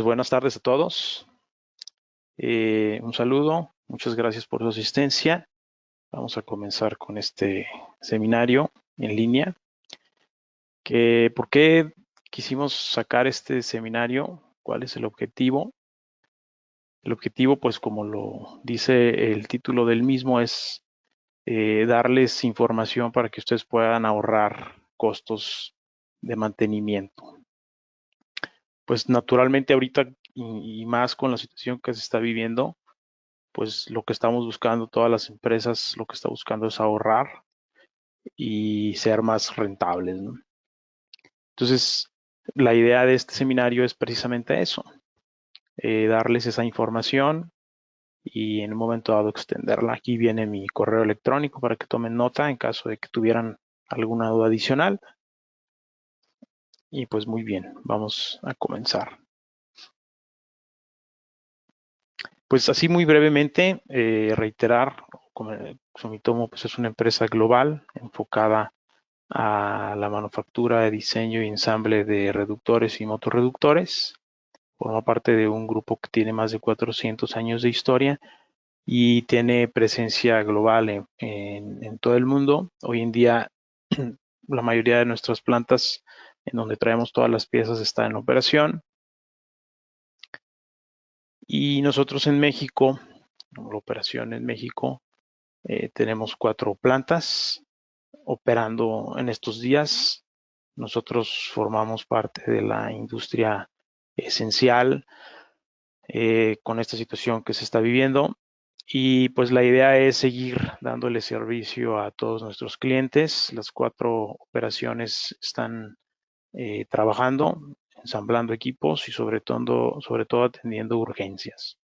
Pues buenas tardes a todos. Un saludo, muchas gracias por su asistencia. Vamos a comenzar con este seminario en línea. ¿Por qué quisimos sacar este seminario? ¿Cuál es el objetivo? El objetivo, pues como lo dice el título del mismo, es darles información para que ustedes puedan ahorrar costos de mantenimiento. Pues naturalmente ahorita y más con la situación que se está viviendo, pues lo que estamos buscando, todas las empresas, lo que está buscando es ahorrar y ser más rentables, ¿no? Entonces, la idea de este seminario es precisamente eso, darles esa información y en un momento dado extenderla. Aquí viene mi correo electrónico para que tomen nota en caso de que tuvieran alguna duda adicional. Y pues muy bien, vamos a comenzar. Pues así muy brevemente, reiterar, Sumitomo pues es una empresa global enfocada a la manufactura, diseño y ensamble de reductores y motorreductores. Forma parte de un grupo que tiene más de 400 años de historia y tiene presencia global en todo el mundo. Hoy en día, la mayoría de nuestras plantas en donde traemos todas las piezas está en operación. Y nosotros en México, la operación en México, tenemos 4 plantas operando en estos días. Nosotros formamos parte de la industria esencial con esta situación que se está viviendo y pues la idea es seguir dándole servicio a todos nuestros clientes. Las 4 operaciones están trabajando, ensamblando equipos y sobre todo atendiendo urgencias.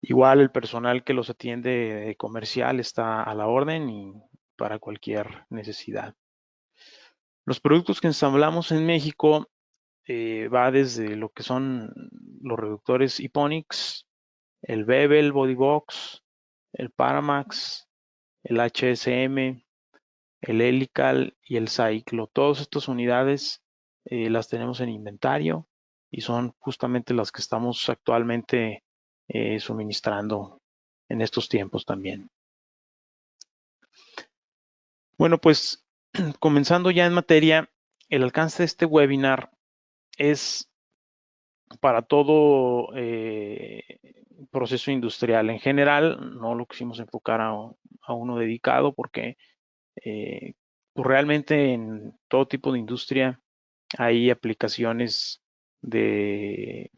Igual el personal que los atiende comercial está a la orden y para cualquier necesidad. Los productos que ensamblamos en México va desde lo que son los reductores Iponix, el Bevel Body Box, el Paramax, el HSM, el Helical y el Cyclo. Todas estas unidades las tenemos en inventario y son justamente las que estamos actualmente suministrando en estos tiempos también. Bueno, pues comenzando ya en materia, el alcance de este webinar es para todo proceso industrial en general. No lo quisimos enfocar a uno dedicado porque pues realmente en todo tipo de industria hay aplicaciones desde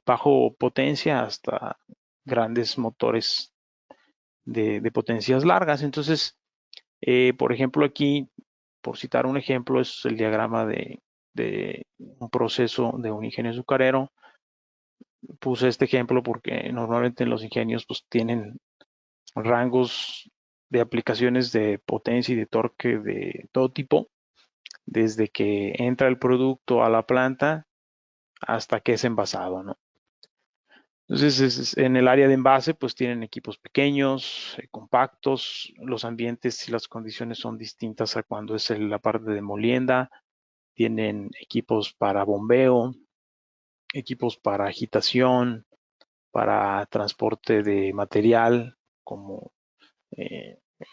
bajo potencia hasta grandes motores de potencias largas. Entonces, por ejemplo, aquí, por citar un ejemplo, es el diagrama de un proceso de un ingenio azucarero. Puse este ejemplo porque normalmente en los ingenios pues tienen rangos de aplicaciones de potencia y de torque de todo tipo, desde que entra el producto a la planta hasta que es envasado, ¿no? Entonces, en el área de envase, pues tienen equipos pequeños, compactos, los ambientes y las condiciones son distintas a cuando es la parte de molienda, tienen equipos para bombeo, equipos para agitación, para transporte de material, como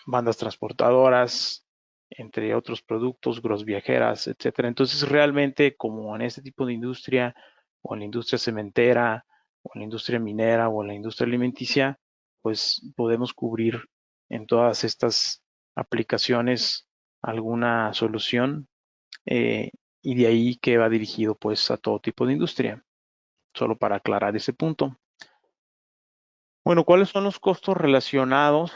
bandas transportadoras, entre otros productos, grúas viajeras, etcétera. Entonces, realmente, como en este tipo de industria, o en la industria cementera, o en la industria minera, o en la industria alimenticia, pues podemos cubrir en todas estas aplicaciones alguna solución y de ahí que va dirigido pues a todo tipo de industria. Solo para aclarar ese punto. Bueno, ¿cuáles son los costos relacionados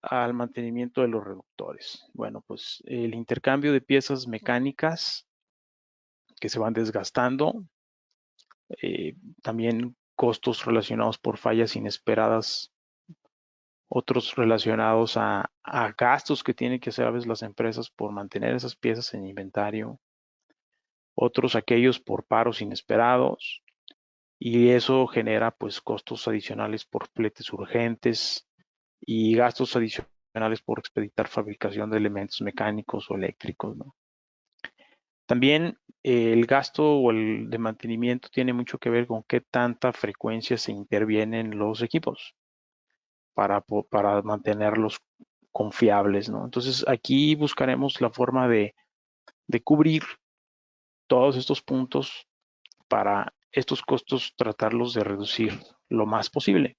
al mantenimiento de los reductores? Bueno, pues el intercambio de piezas mecánicas que se van desgastando, también costos relacionados por fallas inesperadas, otros relacionados a gastos que tienen que hacer a veces las empresas por mantener esas piezas en inventario, otros aquellos por paros inesperados, y eso genera pues costos adicionales por fletes urgentes y gastos adicionales por expeditar fabricación de elementos mecánicos o eléctricos, ¿no? También el gasto o el de mantenimiento tiene mucho que ver con qué tanta frecuencia se intervienen los equipos para mantenerlos confiables, ¿no? Entonces aquí buscaremos la forma de cubrir todos estos puntos para estos costos tratarlos de reducir lo más posible.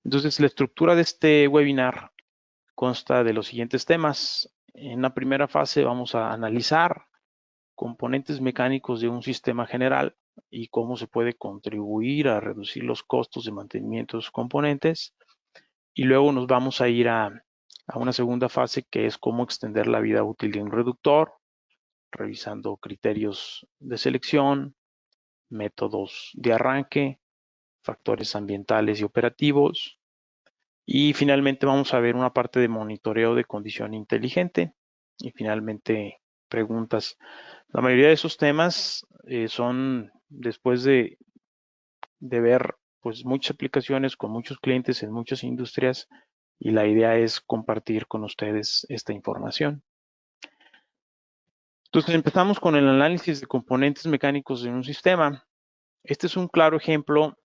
Entonces la estructura de este webinar consta de los siguientes temas. En la primera fase vamos a analizar componentes mecánicos de un sistema general y cómo se puede contribuir a reducir los costos de mantenimiento de sus componentes. Y luego nos vamos a ir a una segunda fase que es cómo extender la vida útil de un reductor, revisando criterios de selección, métodos de arranque, factores ambientales y operativos. Y finalmente vamos a ver una parte de monitoreo de condición inteligente y finalmente preguntas. La mayoría de esos temas son después de ver pues muchas aplicaciones con muchos clientes en muchas industrias y la idea es compartir con ustedes esta información. Entonces empezamos con el análisis de componentes mecánicos de un sistema. Este es un claro ejemplo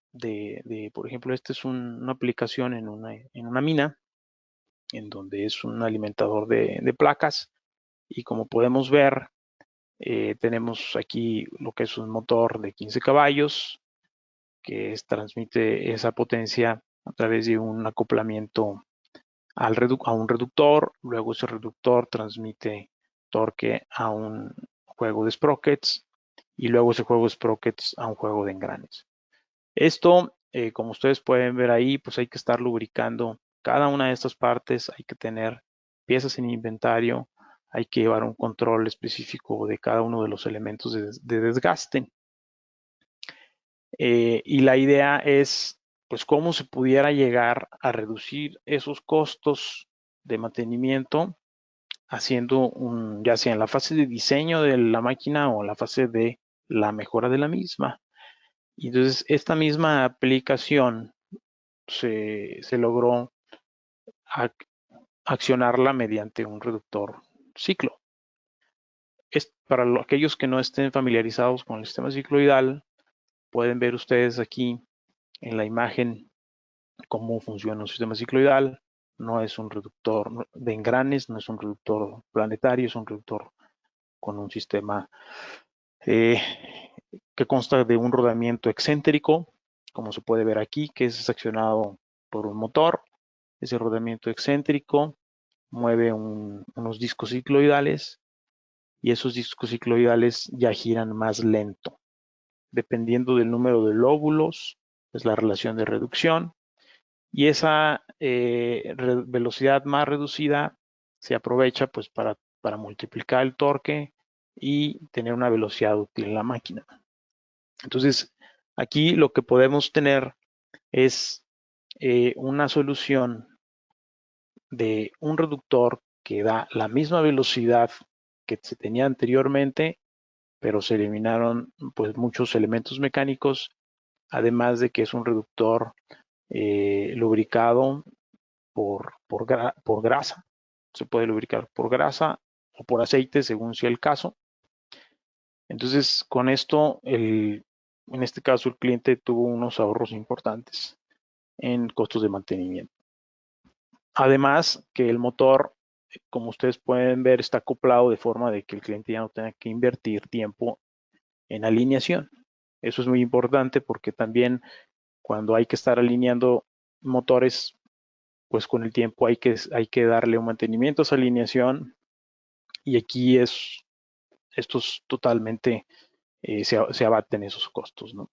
por ejemplo, esta es una aplicación en una mina, en donde es un alimentador de placas. Y como podemos ver, tenemos aquí lo que es un motor de 15 caballos, que transmite esa potencia a través de un acoplamiento a un reductor. Luego ese reductor transmite torque a un juego de sprockets y luego ese juego de sprockets a un juego de engranes. Esto, como ustedes pueden ver ahí, pues hay que estar lubricando cada una de estas partes, hay que tener piezas en inventario, hay que llevar un control específico de cada uno de los elementos de desgaste. Y la idea es, pues, cómo se pudiera llegar a reducir esos costos de mantenimiento haciendo ya sea en la fase de diseño de la máquina o en la fase de la mejora de la misma. Y entonces esta misma aplicación se logró accionarla mediante un reductor ciclo. Para aquellos que no estén familiarizados con el sistema cicloidal, pueden ver ustedes aquí en la imagen cómo funciona un sistema cicloidal. No es un reductor de engranes, no es un reductor planetario, es un reductor con un sistema que consta de un rodamiento excéntrico, como se puede ver aquí, que es accionado por un motor. Ese rodamiento excéntrico mueve unos discos cicloidales y esos discos cicloidales ya giran más lento. Dependiendo del número de lóbulos, es la relación de reducción y esa velocidad más reducida se aprovecha pues para multiplicar el torque y tener una velocidad útil en la máquina. Entonces, aquí lo que podemos tener es una solución de un reductor que da la misma velocidad que se tenía anteriormente, pero se eliminaron pues muchos elementos mecánicos, además de que es un reductor lubricado por grasa. Se puede lubricar por grasa o por aceite, según sea el caso. Entonces, con esto, en este caso, el cliente tuvo unos ahorros importantes en costos de mantenimiento. Además, que el motor, como ustedes pueden ver, está acoplado de forma de que el cliente ya no tenga que invertir tiempo en alineación. Eso es muy importante porque también cuando hay que estar alineando motores, pues con el tiempo hay que darle un mantenimiento a esa alineación y aquí estos totalmente se abaten esos costos, ¿no?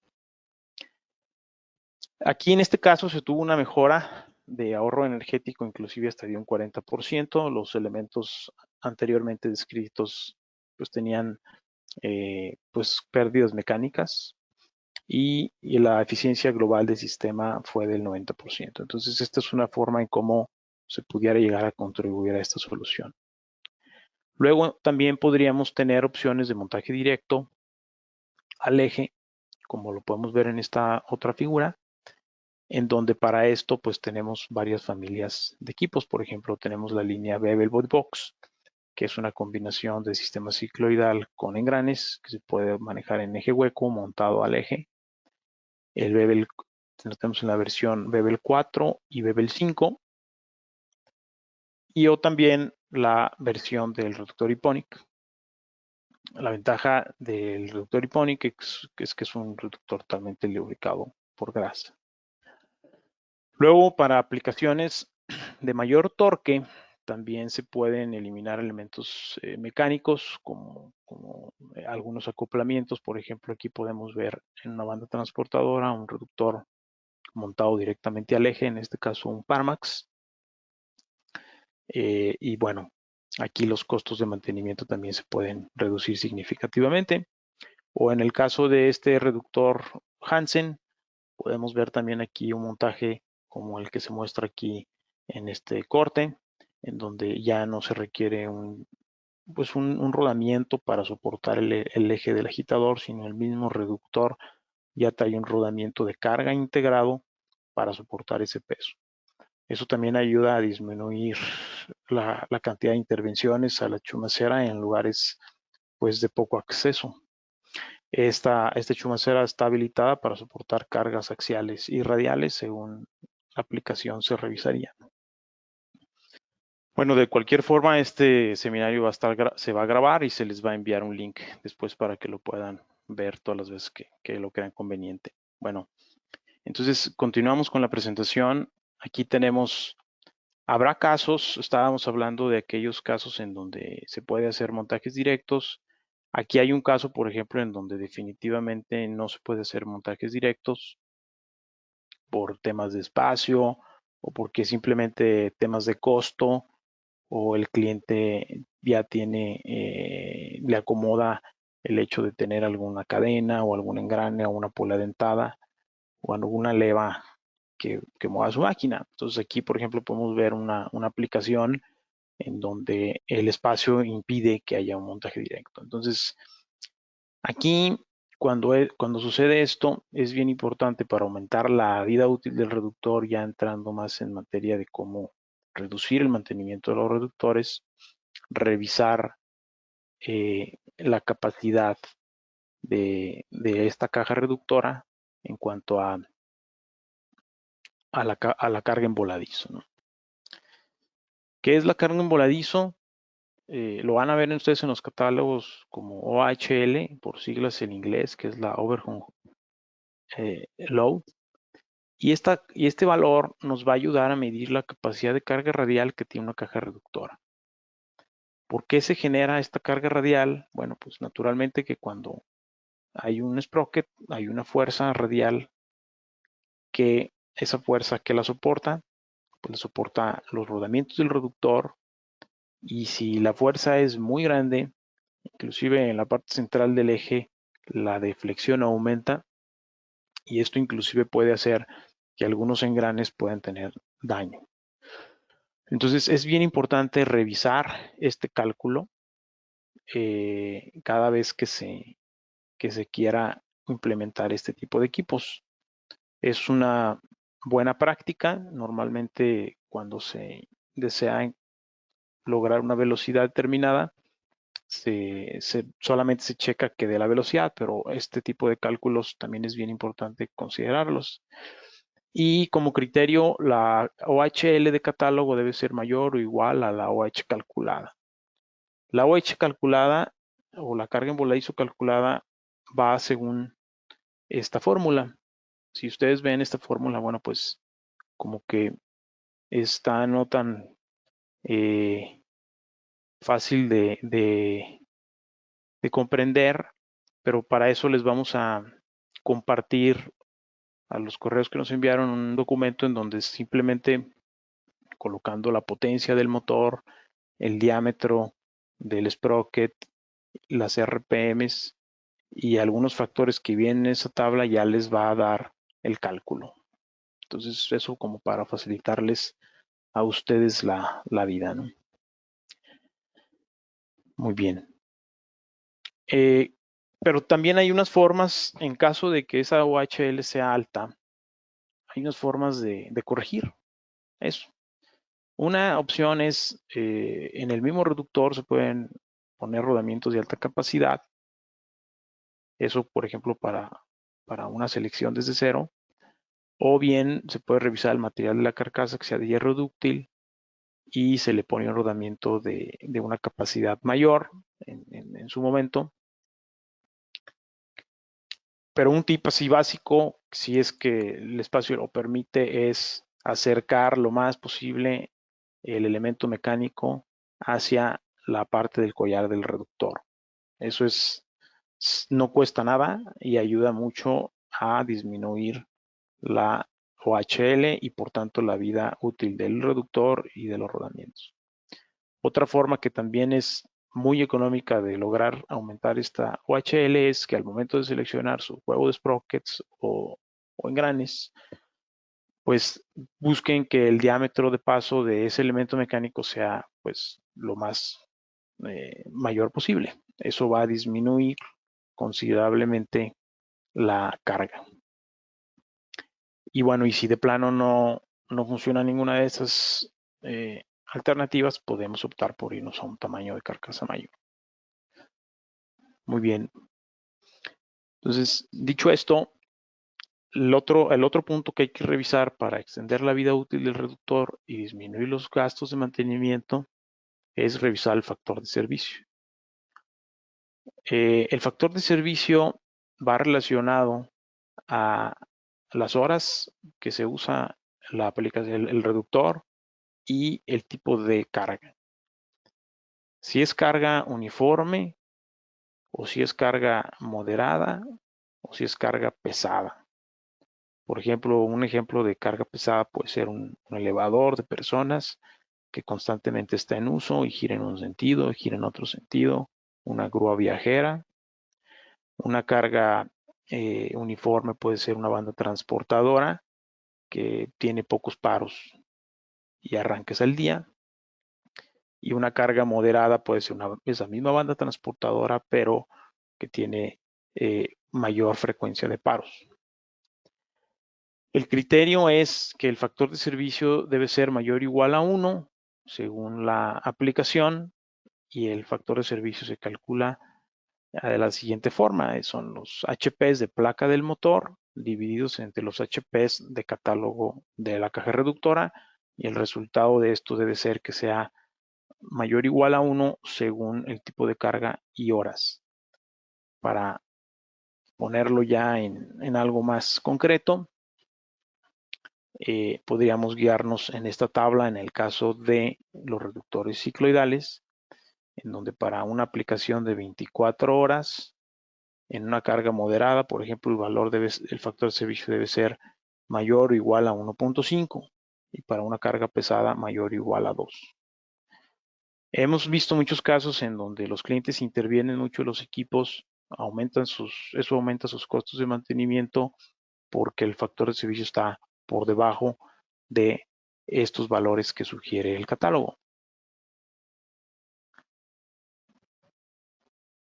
Aquí en este caso se tuvo una mejora de ahorro energético, inclusive hasta de un 40%. Los elementos anteriormente descritos pues tenían pues pérdidas mecánicas y la eficiencia global del sistema fue del 90%. Entonces esta es una forma en cómo se pudiera llegar a contribuir a esta solución. Luego también podríamos tener opciones de montaje directo al eje, como lo podemos ver en esta otra figura, en donde para esto pues tenemos varias familias de equipos. Por ejemplo, tenemos la línea Bevel Box, que es una combinación de sistema cicloidal con engranes, que se puede manejar en eje hueco montado al eje. El Bevel, lo tenemos en la versión Bevel 4 y Bevel 5. Y o también la versión del reductor Iponic. La ventaja del reductor Iponic es que es un reductor totalmente lubricado por grasa. Luego, para aplicaciones de mayor torque, también se pueden eliminar elementos mecánicos como algunos acoplamientos. Por ejemplo, aquí podemos ver en una banda transportadora un reductor montado directamente al eje, en este caso un Parmax. Y bueno, aquí los costos de mantenimiento también se pueden reducir significativamente. O en el caso de este reductor Hansen, podemos ver también aquí un montaje como el que se muestra aquí en este corte, en donde ya no se requiere un rodamiento para soportar el eje del agitador, sino el mismo reductor ya trae un rodamiento de carga integrado para soportar ese peso. Eso también ayuda a disminuir la cantidad de intervenciones a la chumacera en lugares pues de poco acceso. Esta chumacera está habilitada para soportar cargas axiales y radiales según la aplicación se revisaría. Bueno, de cualquier forma, este seminario se va a grabar y se les va a enviar un link después para que lo puedan ver todas las veces que lo crean conveniente. Bueno, entonces continuamos con la presentación. Aquí tenemos, habrá casos, estábamos hablando de aquellos casos en donde se puede hacer montajes directos. Aquí hay un caso, por ejemplo, en donde definitivamente no se puede hacer montajes directos por temas de espacio o porque simplemente temas de costo o el cliente ya le acomoda el hecho de tener alguna cadena o algún engrane o una pula dentada o alguna leva que mueva su máquina. Entonces aquí, por ejemplo, podemos ver una aplicación en donde el espacio impide que haya un montaje directo. Entonces, aquí, cuando sucede esto, es bien importante para aumentar la vida útil del reductor, ya entrando más en materia de cómo reducir el mantenimiento de los reductores, revisar la capacidad de esta caja reductora en cuanto a la carga en voladizo, ¿no? ¿Qué es la carga en voladizo? Lo van a ver ustedes en los catálogos como OHL, por siglas en inglés, que es la Overhang Load. Y este valor nos va a ayudar a medir la capacidad de carga radial que tiene una caja reductora. ¿Por qué se genera esta carga radial? Bueno, pues naturalmente que cuando hay un sprocket, hay una fuerza radial que esa fuerza que la soporta, pues soporta los rodamientos del reductor, y si la fuerza es muy grande, inclusive en la parte central del eje, la deflexión aumenta, y esto inclusive puede hacer que algunos engranes puedan tener daño. Entonces es bien importante revisar este cálculo cada vez que se quiera implementar este tipo de equipos. Es una buena práctica. Normalmente cuando se desea lograr una velocidad determinada, solamente se checa que dé la velocidad, pero este tipo de cálculos también es bien importante considerarlos. Y como criterio, la OHL de catálogo debe ser mayor o igual a la OH calculada. La OH calculada o la carga en voladizo calculada va según esta fórmula. Si ustedes ven esta fórmula, bueno, pues como que está no tan fácil de comprender, pero para eso les vamos a compartir a los correos que nos enviaron un documento en donde simplemente colocando la potencia del motor, el diámetro del sprocket, las RPMs y algunos factores que vienen en esa tabla ya les va a dar el cálculo. Entonces eso como para facilitarles a ustedes la vida, ¿no? Muy bien. Pero también hay unas formas, en caso de que esa OHL sea alta, hay unas formas de corregir eso. Una opción es, en el mismo reductor se pueden poner rodamientos de alta capacidad. Eso, por ejemplo, para una selección desde cero. O bien se puede revisar el material de la carcasa que sea de hierro dúctil y se le pone un rodamiento de una capacidad mayor en su momento. Pero un tip así básico, si es que el espacio lo permite, es acercar lo más posible el elemento mecánico hacia la parte del collar del reductor. Eso no cuesta nada y ayuda mucho a disminuir la OHL y por tanto la vida útil del reductor y de los rodamientos. Otra forma que también es muy económica de lograr aumentar esta OHL es que al momento de seleccionar su juego de sprockets o engranes, pues busquen que el diámetro de paso de ese elemento mecánico sea pues lo más mayor posible. Eso va a disminuir considerablemente la carga. Y bueno, y si de plano no funciona ninguna de esas alternativas, podemos optar por irnos a un tamaño de carcasa mayor. Muy bien. Entonces, dicho esto, el otro punto que hay que revisar para extender la vida útil del reductor y disminuir los gastos de mantenimiento es revisar el factor de servicio. El factor de servicio va relacionado a las horas que se usa la aplicación, el reductor y el tipo de carga. Si es carga uniforme o si es carga moderada o si es carga pesada. Por ejemplo, un ejemplo de carga pesada puede ser un elevador de personas que constantemente está en uso y gira en un sentido, gira en otro sentido, una grúa viajera. Una carga uniforme puede ser una banda transportadora que tiene pocos paros y arranques al día. Y una carga moderada puede ser esa misma banda transportadora, pero que tiene mayor frecuencia de paros. El criterio es que el factor de servicio debe ser mayor o igual a 1 según la aplicación y el factor de servicio se calcula de la siguiente forma. Son los HPs de placa del motor divididos entre los HPs de catálogo de la caja reductora y el resultado de esto debe ser que sea mayor o igual a 1 según el tipo de carga y horas. Para ponerlo ya en algo más concreto, podríamos guiarnos en esta tabla en el caso de los reductores cicloidales, en donde para una aplicación de 24 horas, en una carga moderada, por ejemplo, el factor de servicio debe ser mayor o igual a 1.5 y para una carga pesada mayor o igual a 2. Hemos visto muchos casos en donde los clientes intervienen mucho en los equipos, eso aumenta sus costos de mantenimiento porque el factor de servicio está por debajo de estos valores que sugiere el catálogo.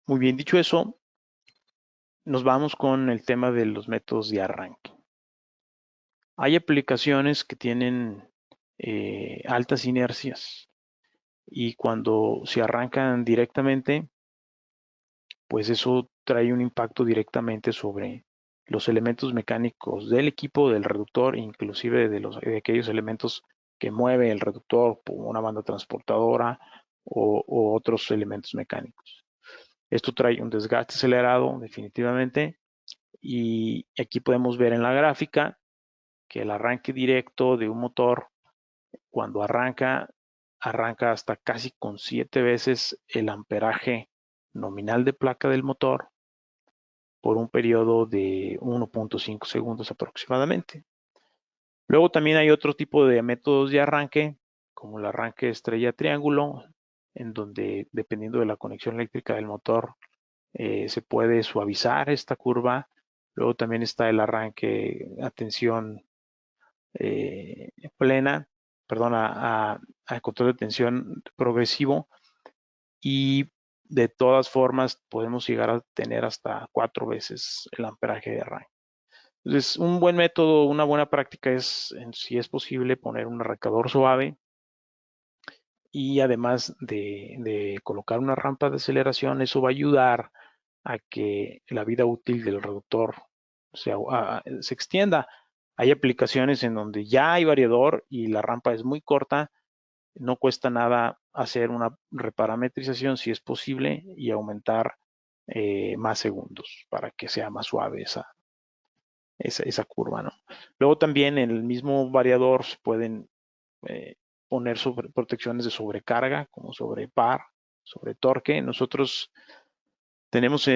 Muy bien, dicho eso, nos vamos con el tema de los métodos de arranque. Hay aplicaciones que tienen altas inercias y cuando se arrancan directamente, pues eso trae un impacto directamente sobre los elementos mecánicos del equipo, del reductor, inclusive de aquellos elementos que mueve el reductor, como una banda transportadora o otros elementos mecánicos. Esto trae un desgaste acelerado definitivamente y aquí podemos ver en la gráfica que el arranque directo de un motor cuando arranca hasta casi con 7 veces el amperaje nominal de placa del motor por un periodo de 1.5 segundos aproximadamente. Luego también hay otro tipo de métodos de arranque, como el arranque estrella triángulo, en donde dependiendo de la conexión eléctrica del motor se puede suavizar esta curva. Luego también está el arranque a tensión plena, perdón, a control de tensión progresivo y de todas formas podemos llegar a tener hasta 4 veces el amperaje de arranque. Entonces, un buen método, una buena práctica es, si es posible, poner un arrancador suave y además de colocar una rampa de aceleración, eso va a ayudar a que la vida útil del reductor se extienda. Hay aplicaciones en donde ya hay variador y la rampa es muy corta, no cuesta nada hacer una reparametrización si es posible y aumentar más segundos para que sea más suave esa curva, ¿no? Luego también en el mismo variador se pueden poner protecciones de sobrecarga, como sobre par, sobre torque. Nosotros tenemos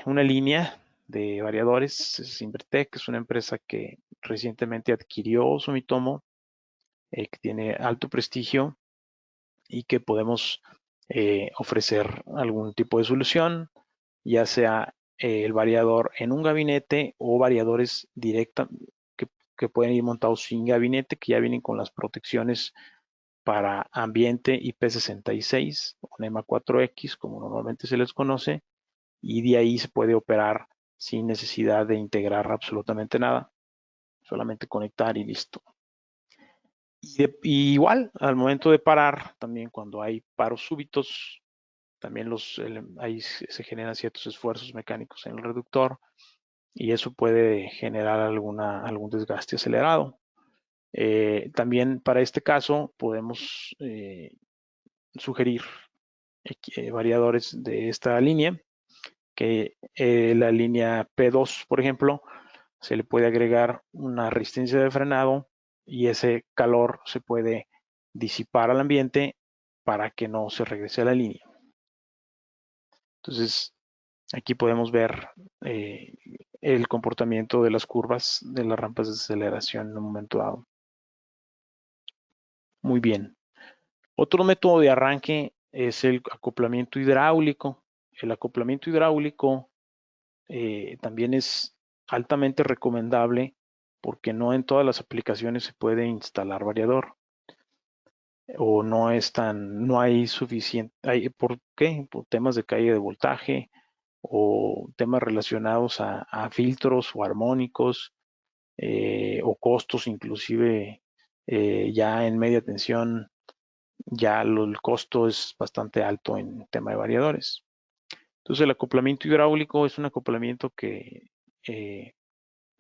una línea de variadores, es Invertec, es una empresa que recientemente adquirió Sumitomo, que tiene alto prestigio y que podemos ofrecer algún tipo de solución, ya sea el variador en un gabinete o variadores directos que pueden ir montados sin gabinete, que ya vienen con las protecciones para ambiente IP66 o NEMA 4X, como normalmente se les conoce, y de ahí se puede operar sin necesidad de integrar absolutamente nada, solamente conectar y listo. Y igual, al momento de parar, también cuando hay paros súbitos, también ahí se generan ciertos esfuerzos mecánicos en el reductor y eso puede generar algún desgaste acelerado. También para este caso podemos sugerir variadores de esta línea, que la línea P2, por ejemplo, se le puede agregar una resistencia de frenado y ese calor se puede disipar al ambiente para que no se regrese a la línea. Entonces, aquí podemos ver el comportamiento de las curvas de las rampas de aceleración en un momento dado. Muy bien. Otro método de arranque es el acoplamiento hidráulico. El acoplamiento hidráulico también es altamente recomendable porque no en todas las aplicaciones se puede instalar variador o no hay suficiente, ¿por qué? Por temas de caída de voltaje o temas relacionados a filtros o armónicos o costos inclusive ya en media tensión ya el costo es bastante alto en tema de variadores. Entonces el acoplamiento hidráulico es un acoplamiento que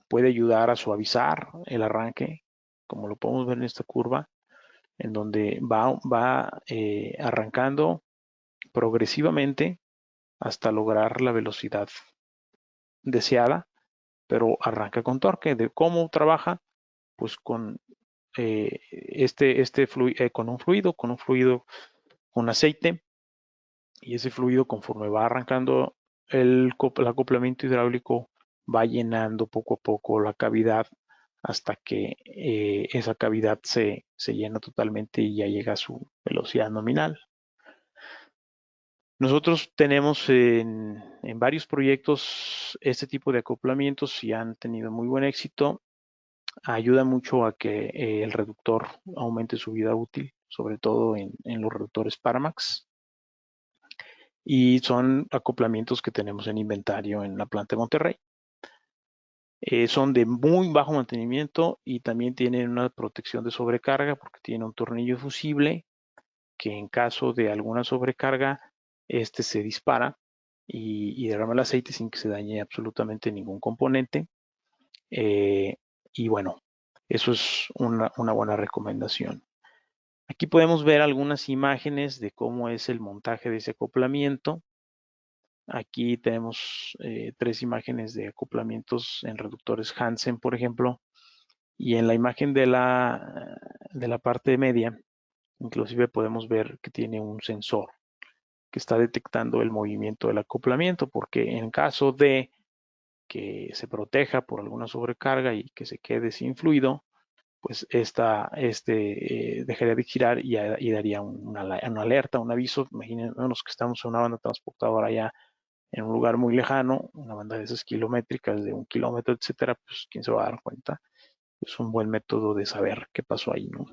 puede ayudar a suavizar el arranque, como lo podemos ver en esta curva, en donde va arrancando progresivamente hasta lograr la velocidad deseada, pero arranca con torque. ¿De cómo trabaja? Pues con con un fluido con aceite, y ese fluido conforme va arrancando el acoplamiento hidráulico va llenando poco a poco la cavidad hasta que esa cavidad se llena totalmente y ya llega a su velocidad nominal. Nosotros tenemos en varios proyectos este tipo de acoplamientos y han tenido muy buen éxito. Ayuda mucho a que el reductor aumente su vida útil, sobre todo en los reductores Paramax. Y son acoplamientos que tenemos en inventario en la planta de Monterrey. Son de muy bajo mantenimiento y también tienen una protección de sobrecarga porque tiene un tornillo fusible que en caso de alguna sobrecarga, este se dispara y derrama el aceite sin que se dañe absolutamente ningún componente. Y bueno, eso es una buena recomendación. Aquí podemos ver algunas imágenes de cómo es el montaje de ese acoplamiento. Aquí tenemos 3 imágenes de acoplamientos en reductores Hansen, por ejemplo, y en la imagen de la parte media, inclusive podemos ver que tiene un sensor que está detectando el movimiento del acoplamiento, porque en caso de que se proteja por alguna sobrecarga y que se quede sin fluido, pues dejaría de girar y daría una alerta, un aviso. Imagínense que estamos en una banda transportadora allá en un lugar muy lejano, una banda de esas kilométricas de 1 kilómetro, etcétera, pues quién se va a dar cuenta. Es un buen método de saber qué pasó ahí, ¿no?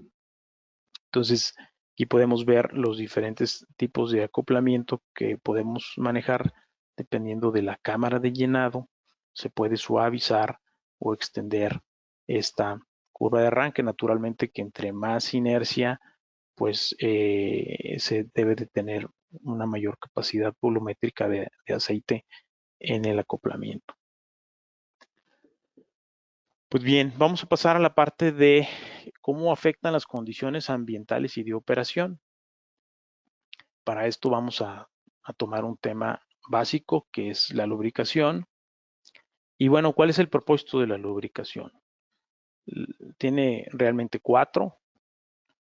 Entonces, aquí podemos ver los diferentes tipos de acoplamiento que podemos manejar dependiendo de la cámara de llenado. Se puede suavizar o extender esta curva de arranque. Naturalmente que entre más inercia, pues se debe de tener una mayor capacidad volumétrica de aceite en el acoplamiento. Pues bien, vamos a pasar a la parte de cómo afectan las condiciones ambientales y de operación. Para esto vamos a tomar un tema básico que es la lubricación. Y bueno, ¿cuál es el propósito de la lubricación? Tiene realmente 4.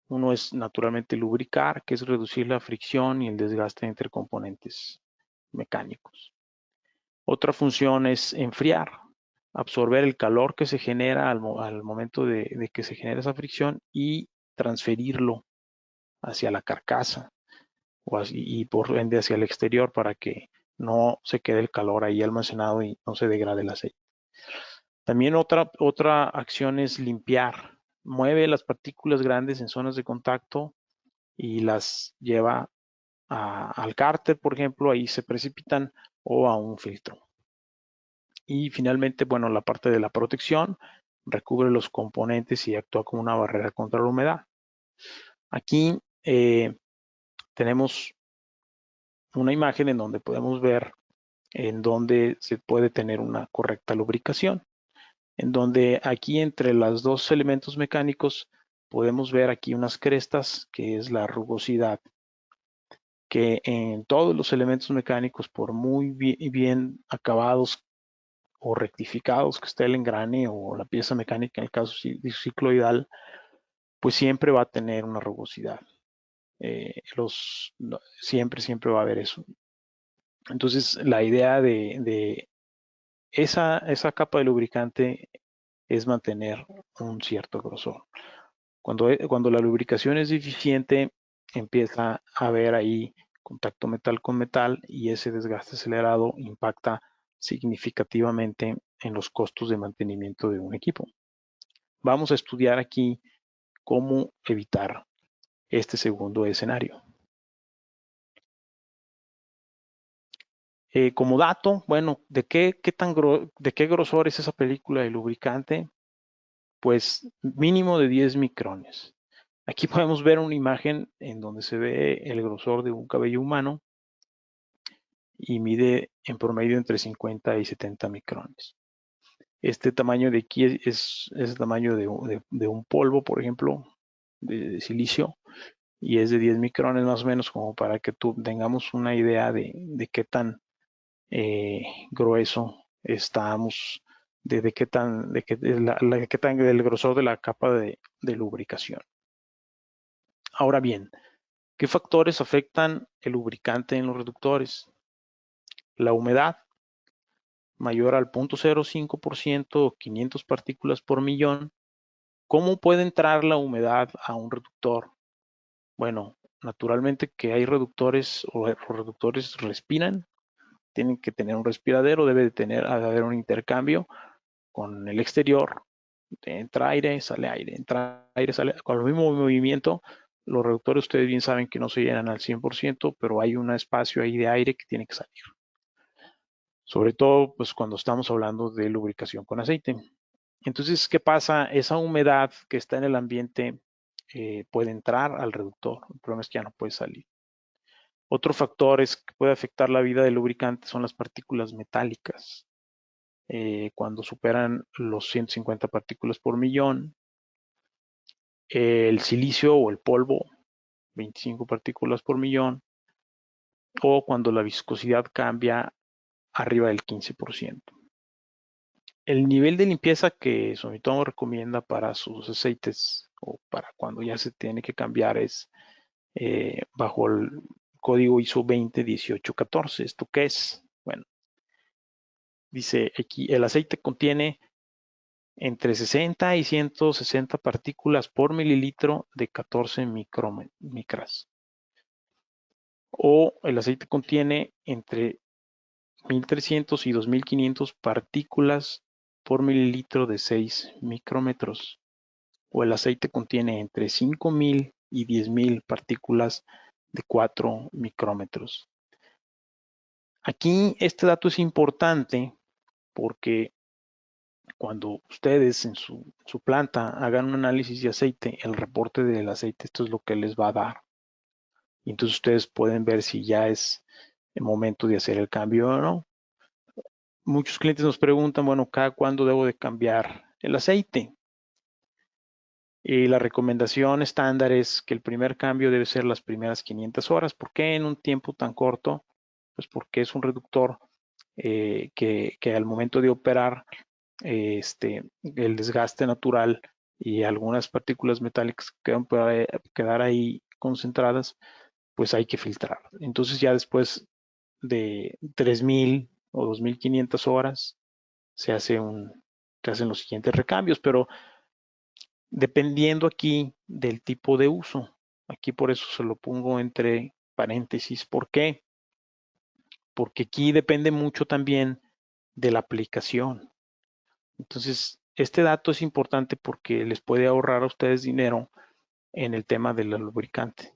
Uno es naturalmente lubricar, que es reducir la fricción y el desgaste entre componentes mecánicos. Otra función es enfriar, absorber el calor que se genera al momento de que se genera esa fricción y transferirlo hacia la carcasa y por ende hacia el exterior para que no se quede el calor ahí almacenado y no se degrade el aceite. También otra acción es limpiar. Mueve las partículas grandes en zonas de contacto y las lleva al cárter, por ejemplo, ahí se precipitan, o a un filtro. Y finalmente, bueno, la parte de la protección recubre los componentes y actúa como una barrera contra la humedad. Aquí tenemos una imagen en donde podemos ver en donde se puede tener una correcta lubricación, en donde aquí entre los dos elementos mecánicos podemos ver aquí unas crestas, que es la rugosidad, que en todos los elementos mecánicos, por muy bien acabados o rectificados que esté el engrane o la pieza mecánica, en el caso cicloidal, pues siempre va a tener una rugosidad. Siempre va a haber eso. Entonces, la idea de esa capa de lubricante es mantener un cierto grosor. Cuando la lubricación es deficiente, empieza a haber ahí contacto metal con metal y ese desgaste acelerado impacta significativamente en los costos de mantenimiento de un equipo. Vamos a estudiar aquí cómo evitar este segundo escenario. Como dato, bueno, ¿de qué grosor es esa película de lubricante? Pues mínimo de 10 micrones. Aquí podemos ver una imagen en donde se ve el grosor de un cabello humano y mide en promedio entre 50 y 70 micrones. Este tamaño de aquí es el tamaño de un polvo, por ejemplo, de silicio, y es de 10 micrones más o menos, como para que tengamos una idea de qué tan grueso estamos, de qué tan, qué tan del grosor de la capa de lubricación. Ahora bien, ¿qué factores afectan el lubricante en los reductores? La humedad, mayor al 0.05% o 500 partículas por millón. ¿Cómo puede entrar la humedad a un reductor? Bueno, naturalmente que hay reductores, o los reductores respiran, tienen que tener un respiradero, debe de haber un intercambio con el exterior, entra aire, sale aire, entra aire, sale. Con el mismo movimiento, los reductores ustedes bien saben que no se llenan al 100%, pero hay un espacio ahí de aire que tiene que salir. Sobre todo, pues cuando estamos hablando de lubricación con aceite. Entonces, ¿qué pasa? Esa humedad que está en el ambiente puede entrar al reductor. El problema es que ya no puede salir. Otro factor que puede afectar la vida del lubricante son las partículas metálicas. Cuando superan los 150 partículas por millón, el silicio o el polvo, 25 partículas por millón, o cuando la viscosidad cambia arriba del 15%. El nivel de limpieza que Sumitomo recomienda para sus aceites o para cuando ya se tiene que cambiar es bajo el código ISO 201814. ¿Esto qué es? Bueno, dice aquí, el aceite contiene entre 60 y 160 partículas por mililitro de 14 micras. O el aceite contiene entre 1300 y 2500 partículas por mililitro de 6 micrómetros. O el aceite contiene entre 5000 y 10000 partículas de 4 micrómetros. Aquí este dato es importante porque cuando ustedes en su planta hagan un análisis de aceite, el reporte del aceite, esto es lo que les va a dar. Y entonces ustedes pueden ver si ya es el momento de hacer el cambio o no. Muchos clientes nos preguntan, bueno, ¿cada cuándo debo de cambiar el aceite? Y la recomendación estándar es que el primer cambio debe ser las primeras 500 horas. ¿Por qué en un tiempo tan corto? Pues porque es un reductor que al momento de operar, el desgaste natural y algunas partículas metálicas que pueden quedar ahí concentradas, pues hay que filtrar. Entonces ya después de 3000 o 2500 horas se hacen los siguientes recambios, pero dependiendo aquí del tipo de uso. Aquí por eso se lo pongo entre paréntesis. ¿Por qué? Porque aquí depende mucho también de la aplicación. Entonces, este dato es importante porque les puede ahorrar a ustedes dinero en el tema del lubricante.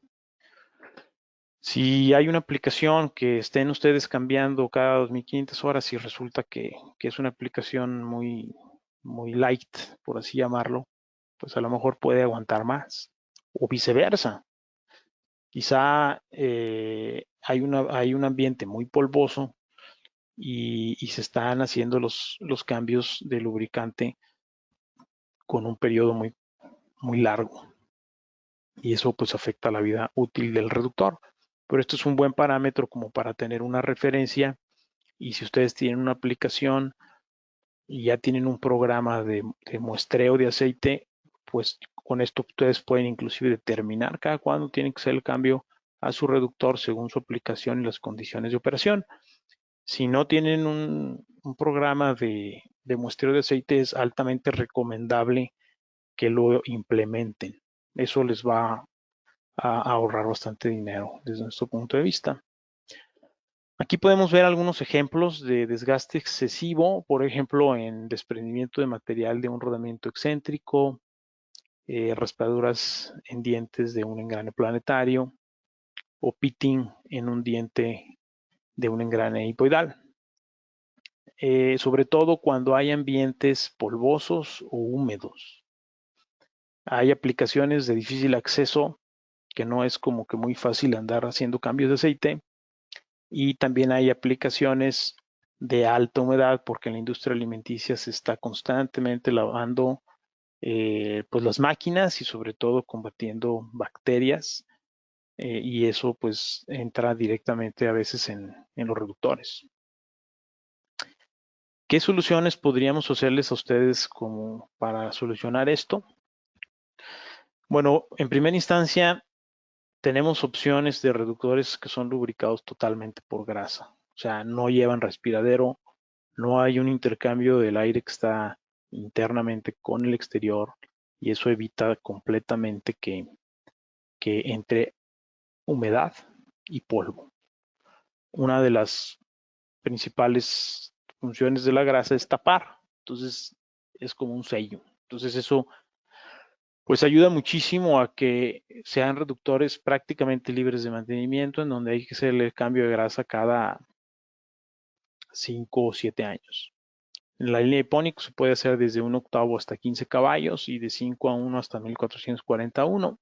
Si hay una aplicación que estén ustedes cambiando cada 2500 horas y resulta que es una aplicación muy light, por así llamarlo, pues a lo mejor puede aguantar más. O viceversa. Quizá hay un ambiente muy polvoso y se están haciendo los cambios de lubricante con un periodo muy largo. Y eso pues afecta la vida útil del reductor. Pero esto es un buen parámetro como para tener una referencia. Y si ustedes tienen una aplicación y ya tienen un programa de muestreo de aceite, pues con esto ustedes pueden inclusive determinar cada cuándo tienen que hacer el cambio a su reductor según su aplicación y las condiciones de operación. Si no tienen un programa de muestreo de aceite, es altamente recomendable que lo implementen. Eso les va a ahorrar bastante dinero desde nuestro punto de vista. Aquí podemos ver algunos ejemplos de desgaste excesivo, por ejemplo, en desprendimiento de material de un rodamiento excéntrico, raspaduras en dientes de un engrane planetario o pitting en un diente de un engrane hipoidal. Sobre todo cuando hay ambientes polvosos o húmedos. Hay aplicaciones de difícil acceso que no es como que muy fácil andar haciendo cambios de aceite. Y también hay aplicaciones de alta humedad porque en la industria alimenticia se está constantemente lavando pues las máquinas y sobre todo combatiendo bacterias y eso pues entra directamente a veces en los reductores. ¿Qué soluciones podríamos hacerles a ustedes como para solucionar esto? Bueno, en primera instancia tenemos opciones de reductores que son lubricados totalmente por grasa. O sea, no llevan respiradero, no hay un intercambio del aire que está internamente con el exterior y eso evita completamente que entre humedad y polvo. Una de las principales funciones de la grasa es tapar, entonces es como un sello. Entonces eso pues ayuda muchísimo a que sean reductores prácticamente libres de mantenimiento en donde hay que hacerle el cambio de grasa cada 5 o 7 años. En la línea Epónico se puede hacer desde 1 octavo hasta 15 caballos y de 5 a 1 hasta 1441.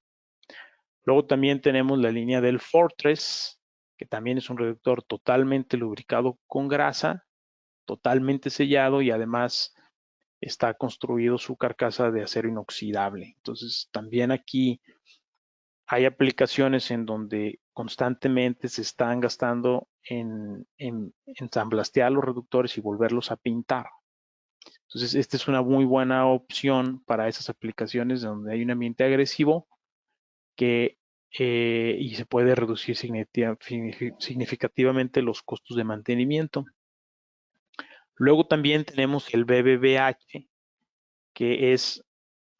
Luego también tenemos la línea del Fortress, que también es un reductor totalmente lubricado con grasa, totalmente sellado y además está construido su carcasa de acero inoxidable. Entonces también aquí hay aplicaciones en donde constantemente se están gastando en ensamblastear los reductores y volverlos a pintar. Entonces, esta es una muy buena opción para esas aplicaciones donde hay un ambiente agresivo que, y se puede reducir significativamente los costos de mantenimiento. Luego también tenemos el BBBH, que es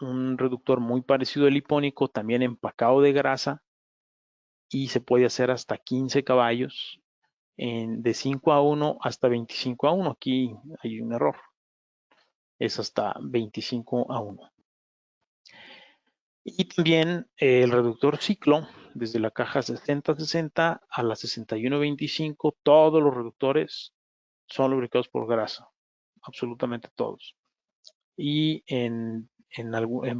un reductor muy parecido al hipónico, también empacado de grasa y se puede hacer hasta 15 caballos de 5 a 1 hasta 25 a 1. Aquí hay un error, es hasta 25 a 1. Y también el reductor ciclo, desde la caja 6060 a la 6125, todos los reductores son lubricados por grasa, absolutamente todos. y en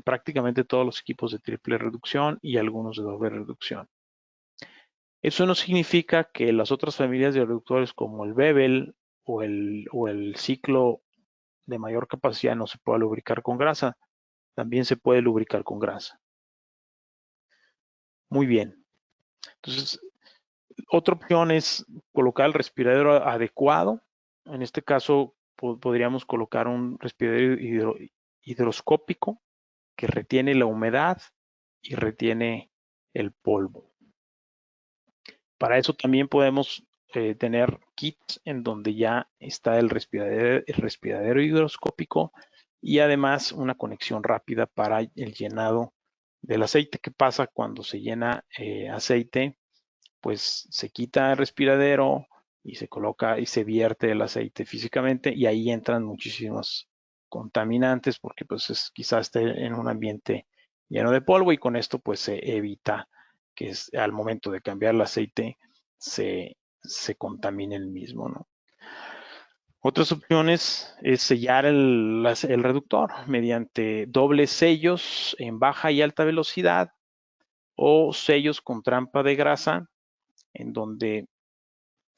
prácticamente todos los equipos de triple reducción y algunos de doble reducción. Eso no significa que las otras familias de reductores como el Bevel o el ciclo de mayor capacidad no se pueda lubricar con grasa. También se puede lubricar con grasa. Muy bien. Entonces, otra opción es colocar el respiradero adecuado. En este caso, podríamos colocar un respiradero hidroscópico que retiene la humedad y retiene el polvo. Para eso también podemos tener kits en donde ya está el respiradero hidroscópico y además una conexión rápida para el llenado del aceite. ¿Qué pasa cuando se llena aceite? Pues se quita el respiradero y se coloca y se vierte el aceite físicamente y ahí entran muchísimos contaminantes porque pues quizás esté en un ambiente lleno de polvo y con esto pues se evita que al momento de cambiar el aceite se contamine el mismo, ¿no? Otras opciones es sellar el reductor mediante dobles sellos en baja y alta velocidad o sellos con trampa de grasa en donde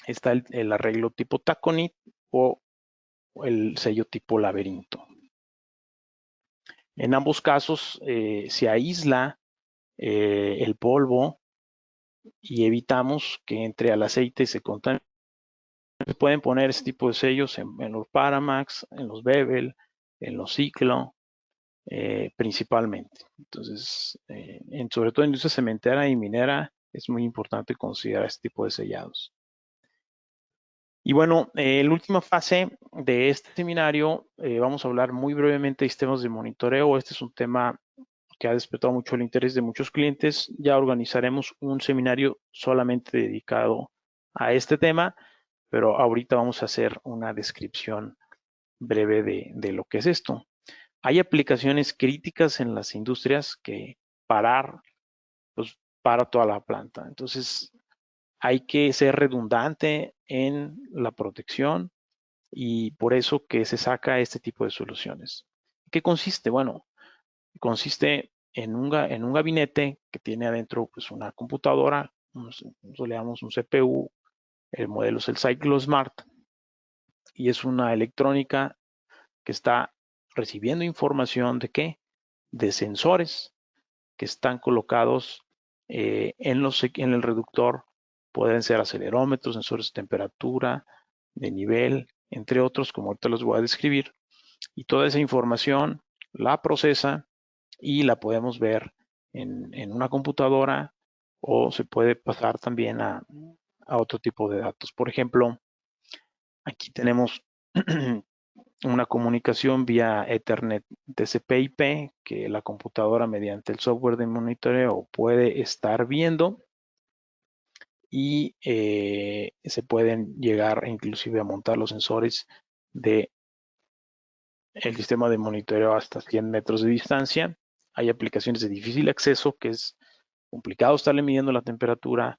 está el arreglo tipo Taconit o el sello tipo laberinto. En ambos casos se aísla el polvo y evitamos que entre al aceite y se contamine. Se pueden poner este tipo de sellos en los Paramax, en los Bevel, en los Ciclo, principalmente. Entonces, sobre todo en industria cementera y minera, es muy importante considerar este tipo de sellados. Y bueno, la última fase de este seminario, vamos a hablar muy brevemente de sistemas de monitoreo. Este es un tema que ha despertado mucho el interés de muchos clientes. Ya organizaremos un seminario solamente dedicado a este tema, pero ahorita vamos a hacer una descripción breve de lo que es esto. Hay aplicaciones críticas en las industrias que pues para toda la planta. Entonces, hay que ser redundante en la protección y por eso que se saca este tipo de soluciones. ¿Qué consiste? Bueno, consiste en un gabinete que tiene adentro pues, una computadora, le damos un CPU, el modelo es el Cyclo Smart y es una electrónica que está recibiendo información de qué? De sensores que están colocados en el reductor. Pueden ser acelerómetros, sensores de temperatura, de nivel, entre otros, como ahorita los voy a describir. Y toda esa información la procesa y la podemos ver en una computadora o se puede pasar también a otro tipo de datos. Por ejemplo, aquí tenemos una comunicación vía Ethernet TCP/IP que la computadora mediante el software de monitoreo puede estar viendo y se pueden llegar inclusive a montar los sensores de el sistema de monitoreo hasta 100 metros de distancia. Hay aplicaciones de difícil acceso que es complicado estarle midiendo la temperatura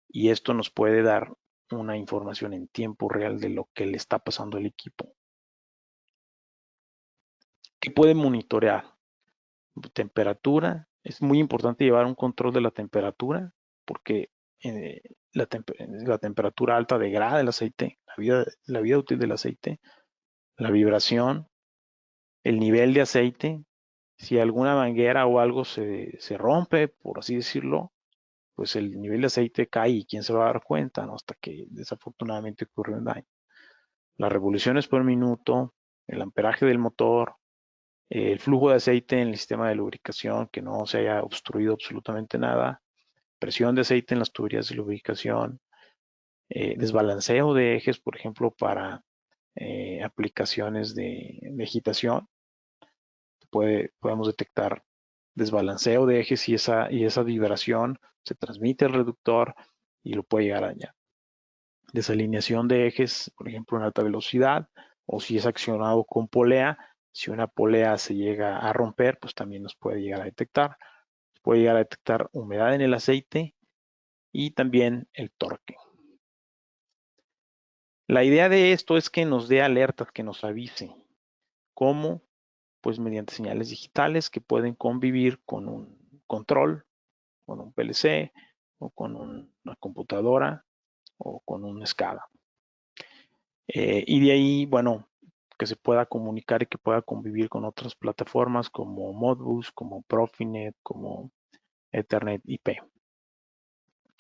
y esto nos puede dar una información en tiempo real de lo que le está pasando al equipo. ¿Qué puede monitorear? Temperatura. Es muy importante llevar un control de la temperatura porque eh, la temperatura alta degrada el aceite, la vida útil del aceite, la vibración, el nivel de aceite. Si alguna manguera o algo se rompe, por así decirlo, pues el nivel de aceite cae y quién se va a dar cuenta, ¿no? Hasta que desafortunadamente ocurre un daño. Las revoluciones por minuto, el amperaje del motor, el flujo de aceite en el sistema de lubricación, que no se haya obstruido absolutamente nada, presión de aceite en las tuberías de lubricación, desbalanceo de ejes, por ejemplo, para aplicaciones de agitación. Podemos detectar desbalanceo de ejes y esa vibración se transmite al reductor y lo puede llegar a dañar. Desalineación de ejes, por ejemplo, en alta velocidad, o si es accionado con polea, si una polea se llega a romper, pues también nos puede llegar a detectar. Puede llegar a detectar humedad en el aceite y también el torque. La idea de esto es que nos dé alertas, que nos avise cómo pues mediante señales digitales que pueden convivir con un control, con un PLC o con una computadora o con un SCADA. Y de ahí, bueno, que se pueda comunicar y que pueda convivir con otras plataformas como Modbus, como Profinet, como Ethernet IP.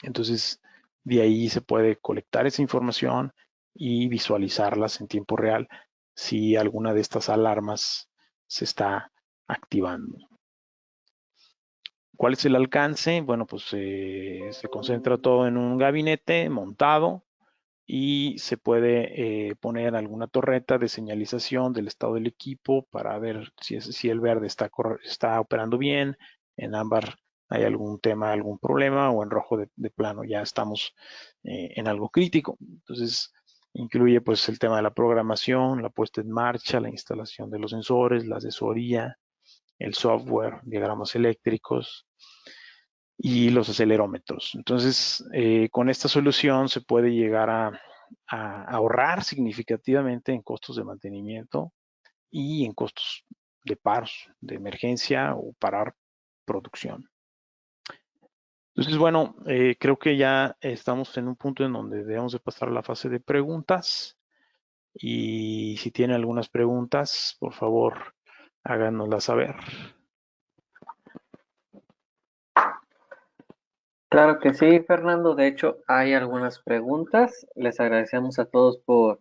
Entonces, de ahí se puede colectar esa información y visualizarlas en tiempo real si alguna de estas alarmas se está activando. ¿Cuál es el alcance? Bueno, pues se concentra todo en un gabinete montado y se puede poner alguna torreta de señalización del estado del equipo para ver si el verde está operando bien, en ámbar hay algún tema, algún problema, o en rojo de plano ya estamos en algo crítico. Entonces, incluye pues el tema de la programación, la puesta en marcha, la instalación de los sensores, la asesoría, el software, diagramas eléctricos y los acelerómetros. Entonces, con esta solución se puede llegar a ahorrar significativamente en costos de mantenimiento y en costos de paros, de emergencia o parar producción. Entonces, bueno, creo que ya estamos en un punto en donde debemos de pasar a la fase de preguntas. Y si tienen algunas preguntas, por favor, háganoslas saber. Claro que sí, Fernando. De hecho, hay algunas preguntas. Les agradecemos a todos por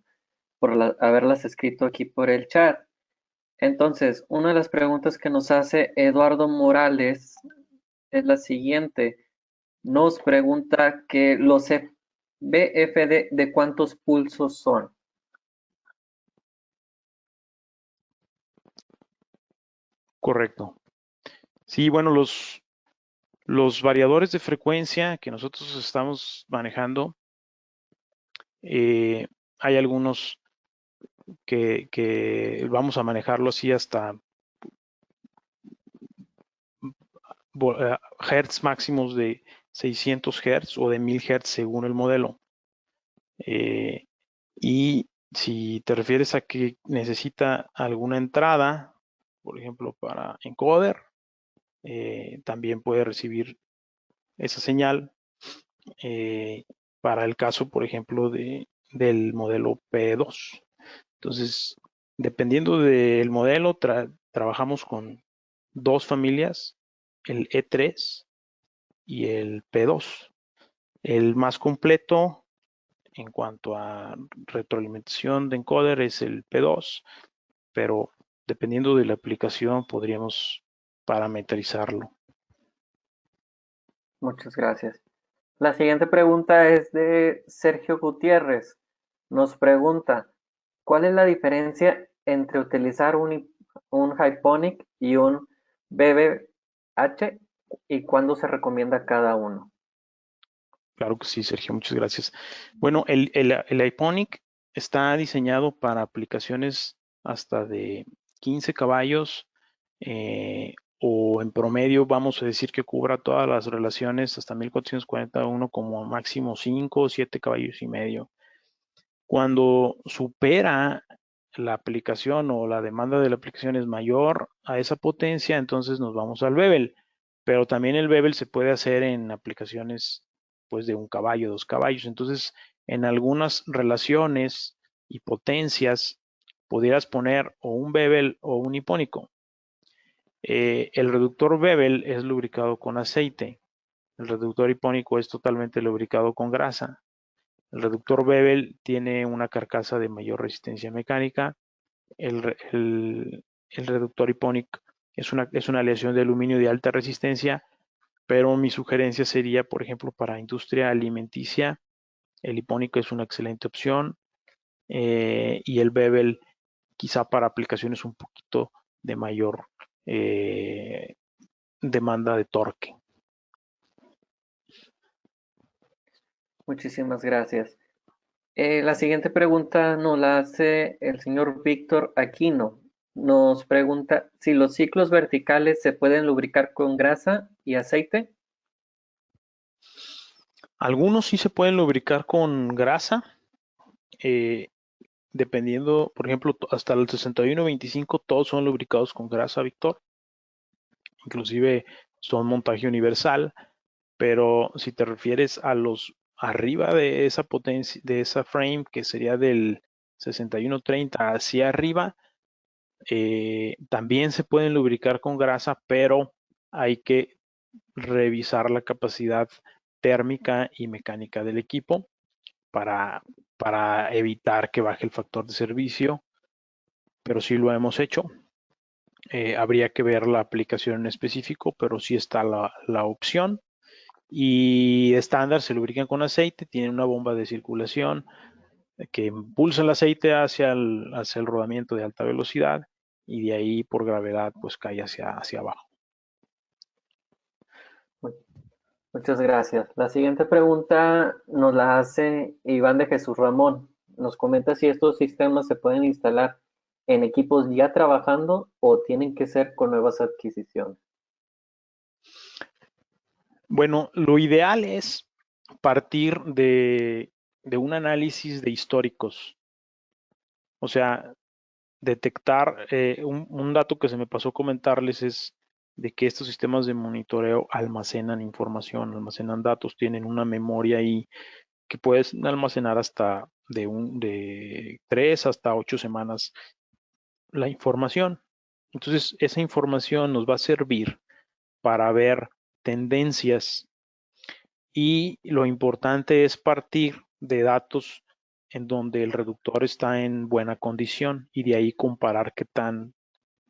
haberlas escrito aquí por el chat. Entonces, una de las preguntas que nos hace Eduardo Morales es la siguiente. Nos pregunta que los BFD de cuántos pulsos son. Correcto. Sí, bueno, los variadores de frecuencia que nosotros estamos manejando, hay algunos que vamos a manejarlo así hasta hertz máximos de 600 hertz o de 1000 hertz según el modelo. Y si te refieres a que necesita alguna entrada, por ejemplo, para encoder, también puede recibir esa señal para el caso, por ejemplo, del modelo P2. Entonces, dependiendo del modelo, trabajamos con dos familias, el E3 y el P2. El más completo en cuanto a retroalimentación de encoder es el P2, pero dependiendo de la aplicación podríamos parametrizarlo. Muchas gracias. La siguiente pregunta es de Sergio Gutiérrez. Nos pregunta, ¿cuál es la diferencia entre utilizar un Hyponic y un BBH y cuándo se recomienda cada uno? Claro que sí, Sergio, muchas gracias. Bueno, el iPonic está diseñado para aplicaciones hasta de 15 caballos o en promedio vamos a decir que cubra todas las relaciones hasta 1441 como máximo 5 o 7 caballos y medio. Cuando supera la aplicación o la demanda de la aplicación es mayor a esa potencia, entonces nos vamos al Bevel. Pero también el Bevel se puede hacer en aplicaciones pues de un caballo, 2 caballos. Entonces, en algunas relaciones y potencias pudieras poner o un Bevel o un hipónico. El reductor Bevel es lubricado con aceite. El reductor hipónico es totalmente lubricado con grasa. El reductor Bevel tiene una carcasa de mayor resistencia mecánica. El reductor hipónico es una aleación de aluminio de alta resistencia, pero mi sugerencia sería, por ejemplo, para industria alimenticia, el hipónico es una excelente opción y el Bevel quizá para aplicaciones un poquito de mayor demanda de torque. Muchísimas gracias. La siguiente pregunta nos la hace el señor Víctor Aquino. Nos pregunta si los ciclos verticales se pueden lubricar con grasa y aceite. Algunos sí se pueden lubricar con grasa. dependiendo, por ejemplo, hasta el 61-25 todos son lubricados con grasa, Víctor. Inclusive son montaje universal, pero si te refieres a los arriba de esa potencia, de esa frame, que sería del 61-30 hacia arriba, también se pueden lubricar con grasa, pero hay que revisar la capacidad térmica y mecánica del equipo para, para evitar que baje el factor de servicio, pero sí lo hemos hecho. Habría que ver la aplicación en específico, pero sí está la opción. Y estándar se lubrican con aceite, tienen una bomba de circulación que impulsa el aceite hacia el rodamiento de alta velocidad y de ahí por gravedad pues cae hacia abajo. Muchas gracias. La siguiente pregunta nos la hace Iván de Jesús Ramón. Nos comenta si estos sistemas se pueden instalar en equipos ya trabajando o tienen que ser con nuevas adquisiciones. Bueno, lo ideal es partir de un análisis de históricos. O sea, detectar, un dato que se me pasó comentarles es de que estos sistemas de monitoreo almacenan información, almacenan datos, tienen una memoria ahí que puedes almacenar hasta de 3 hasta 8 semanas la información. Entonces, esa información nos va a servir para ver tendencias y lo importante es partir de datos en donde el reductor está en buena condición y de ahí comparar qué tan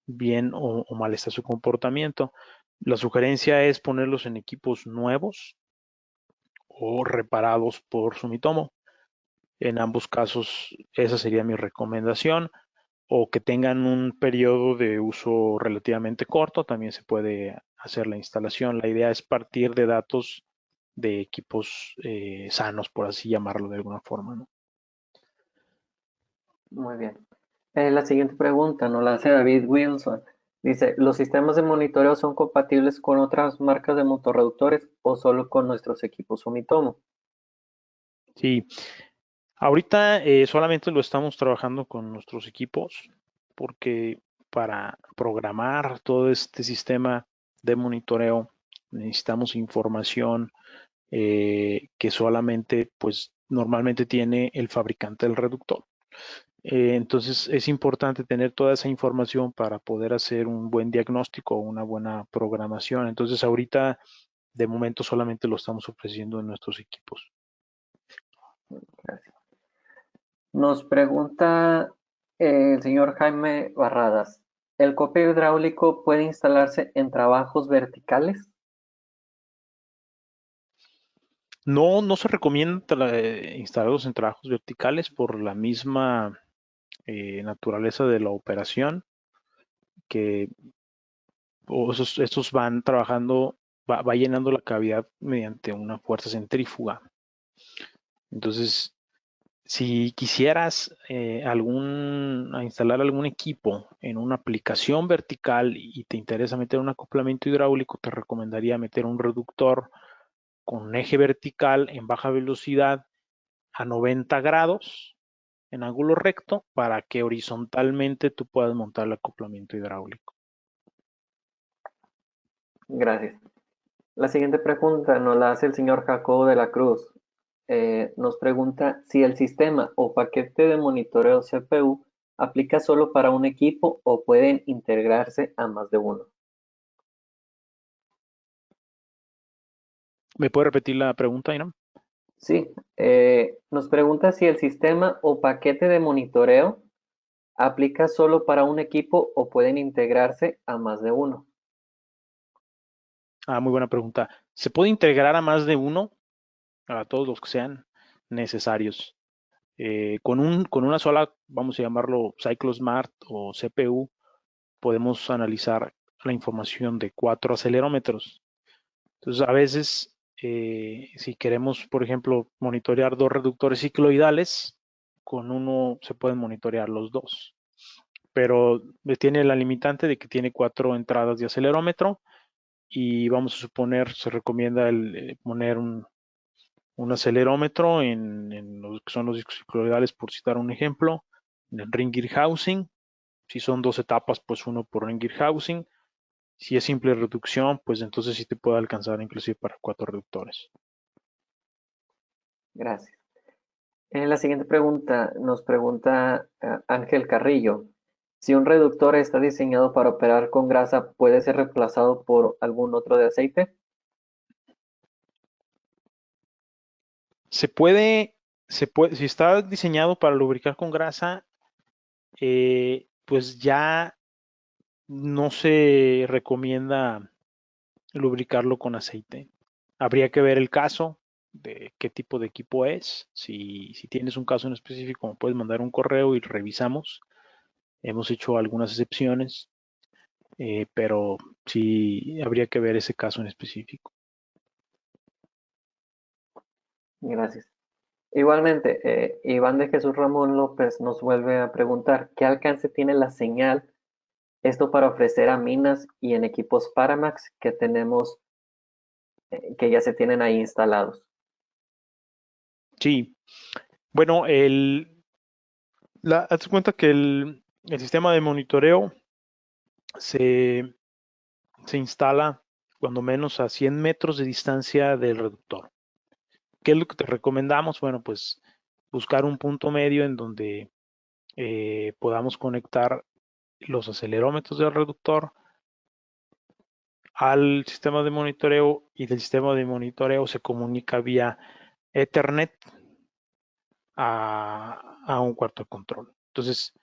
bien o mal está su comportamiento. La sugerencia es ponerlos en equipos nuevos o reparados por Sumitomo. En ambos casos, esa sería mi recomendación. O que tengan un periodo de uso relativamente corto, también se puede hacer la instalación. La idea es partir de datos de equipos sanos, por así llamarlo de alguna forma, ¿no? Muy bien. La siguiente pregunta nos la hace David Wilson. Dice, ¿los sistemas de monitoreo son compatibles con otras marcas de motorreductores o solo con nuestros equipos Sumitomo? Sí, ahorita solamente lo estamos trabajando con nuestros equipos porque para programar todo este sistema de monitoreo necesitamos información que solamente, pues, normalmente tiene el fabricante del reductor. Entonces es importante tener toda esa información para poder hacer un buen diagnóstico o una buena programación. Entonces ahorita de momento solamente lo estamos ofreciendo en nuestros equipos. Gracias. Nos pregunta el señor Jaime Barradas, ¿el copio hidráulico puede instalarse en trabajos verticales? No, no se recomienda instalarlos en trabajos verticales por la misma naturaleza de la operación, que estos van trabajando, va llenando la cavidad mediante una fuerza centrífuga. Entonces, si quisieras instalar algún equipo en una aplicación vertical y te interesa meter un acoplamiento hidráulico, te recomendaría meter un reductor con un eje vertical en baja velocidad a 90 grados en ángulo recto para que horizontalmente tú puedas montar el acoplamiento hidráulico. Gracias. La siguiente pregunta nos la hace el señor Jacobo de la Cruz. Nos pregunta si el sistema o paquete de monitoreo CPU aplica solo para un equipo o pueden integrarse a más de uno. ¿Me puede repetir la pregunta, Inam? Sí, nos pregunta si el sistema o paquete de monitoreo aplica solo para un equipo o pueden integrarse a más de uno. Ah, muy buena pregunta. ¿Se puede integrar a más de uno? A todos los que sean necesarios. Con una sola, vamos a llamarlo CycloSmart o CPU, podemos analizar la información de 4 acelerómetros. Entonces, a veces, si queremos, por ejemplo, monitorear 2 reductores cicloidales, con uno se pueden monitorear los dos. Pero tiene la limitante de que tiene 4 entradas de acelerómetro y vamos a suponer, se recomienda poner un acelerómetro en los que son los discos cicloidales, por citar un ejemplo, en el ring gear housing. Si son 2 etapas, pues uno por ring gear housing. Si es simple reducción, pues entonces sí te puede alcanzar inclusive para 4 reductores. Gracias. La siguiente pregunta nos pregunta Ángel Carrillo. Si un reductor está diseñado para operar con grasa, ¿puede ser reemplazado por algún otro de aceite? Si está diseñado para lubricar con grasa, pues ya no se recomienda lubricarlo con aceite. Habría que ver el caso de qué tipo de equipo es. Si tienes un caso en específico, me puedes mandar un correo y revisamos. Hemos hecho algunas excepciones, pero sí habría que ver ese caso en específico. Gracias. Igualmente, Iván de Jesús Ramón López nos vuelve a preguntar, ¿qué alcance tiene la señal? Esto para ofrecer a minas y en equipos Paramax que tenemos, que ya se tienen ahí instalados. Sí, bueno, hazte cuenta que el sistema de monitoreo se, se instala cuando menos a 100 metros de distancia del reductor. ¿Qué es lo que te recomendamos? Bueno, pues buscar un punto medio en donde podamos conectar los acelerómetros del reductor al sistema de monitoreo y del sistema de monitoreo se comunica vía Ethernet a un cuarto de control. Entonces,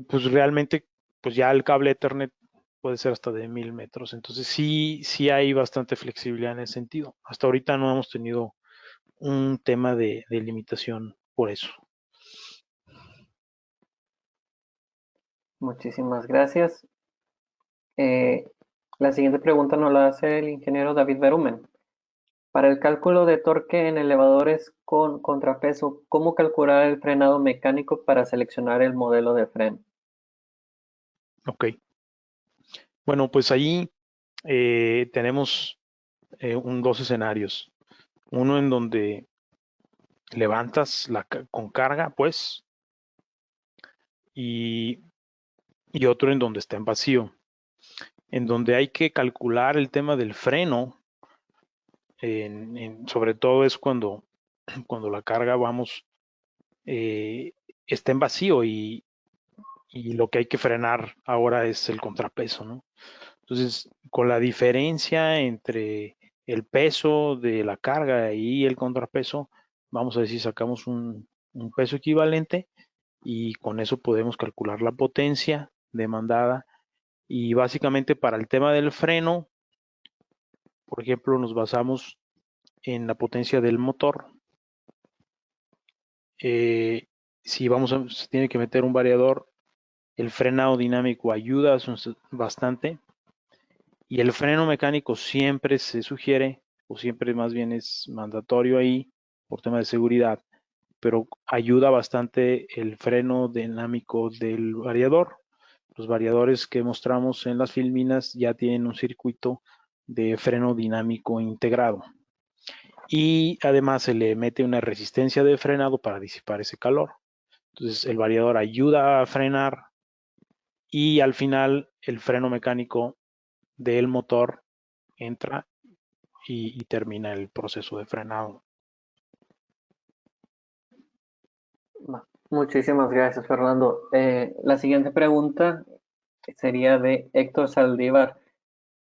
pues realmente, pues ya el cable Ethernet puede ser hasta de 1000 metros. Entonces sí hay bastante flexibilidad en ese sentido. Hasta ahorita no hemos tenido un tema de limitación por eso. Muchísimas gracias. La siguiente pregunta nos la hace el ingeniero David Berumen. Para el cálculo de torque en elevadores con contrapeso, ¿cómo calcular el frenado mecánico para seleccionar el modelo de freno? Ok. Bueno, pues ahí tenemos dos escenarios. Uno en donde levantas con carga, pues, y, y otro en donde está en vacío. En donde hay que calcular el tema del freno, sobre todo es cuando la carga, vamos, está en vacío y lo que hay que frenar ahora es el contrapeso, ¿no? Entonces, con la diferencia entre el peso de la carga y el contrapeso, vamos a decir, sacamos un peso equivalente y con eso podemos calcular la potencia demandada. Y básicamente para el tema del freno, por ejemplo, nos basamos en la potencia del motor. Si se tiene que meter un variador, el frenado dinámico ayuda bastante y el freno mecánico siempre se sugiere o siempre más bien es mandatorio ahí por tema de seguridad, pero ayuda bastante el freno dinámico del variador. Los variadores que mostramos en las filminas ya tienen un circuito de freno dinámico integrado y además se le mete una resistencia de frenado para disipar ese calor. Entonces el variador ayuda a frenar y al final el freno mecánico del motor entra y termina el proceso de frenado. Muchísimas gracias, Fernando. La siguiente pregunta sería de Héctor Saldívar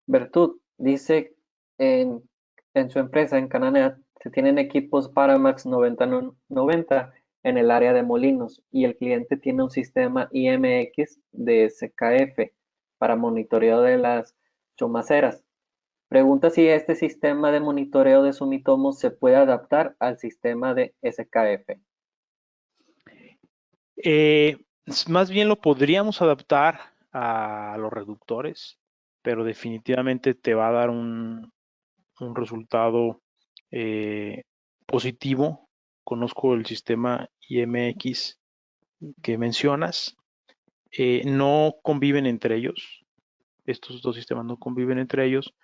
Bertut. Dice en, en su empresa en Cananea se tienen equipos Paramax 9090 en el área de molinos y el cliente tiene un sistema IMX de SKF para monitoreo de las chomaceras. Pregunta si este sistema de monitoreo de Sumitomo se puede adaptar al sistema de SKF. Eh, Más bien lo podríamos adaptar a los reductores, pero definitivamente te va a dar un resultado positivo. Conozco el sistema IMX que mencionas. No conviven entre ellos. Estos dos sistemas no conviven entre ellos,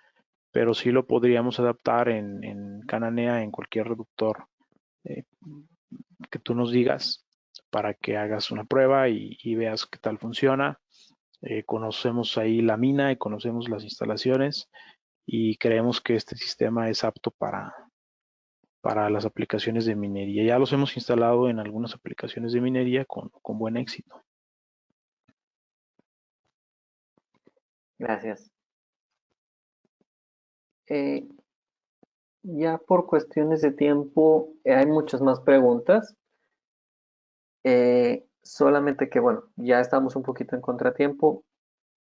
pero sí lo podríamos adaptar en Cananea, en cualquier reductor eh, que tú nos digas. para que hagas una prueba y veas qué tal funciona. Conocemos ahí la mina y conocemos las instalaciones y creemos que este sistema es apto para las aplicaciones de minería. Ya los hemos instalado en algunas aplicaciones de minería con buen éxito. Gracias. Eh, ya por cuestiones de tiempo, hay muchas más preguntas. Solamente que, bueno, ya estamos un poquito en contratiempo.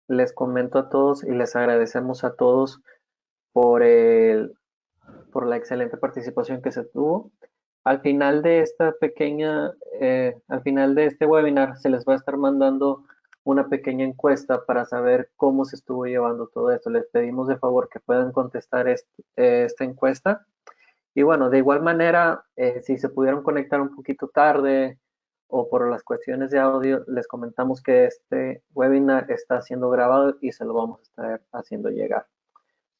Les comento a todos y les agradecemos a todos por por la excelente participación que se tuvo. Al final de esta al final de este webinar se les va a estar mandando una pequeña encuesta para saber cómo se estuvo llevando todo esto. Les pedimos de favor que puedan contestar esta encuesta. Y bueno, de igual manera, si se pudieron conectar un poquito tarde o por las cuestiones de audio, les comentamos que este webinar está siendo grabado y se lo vamos a estar haciendo llegar.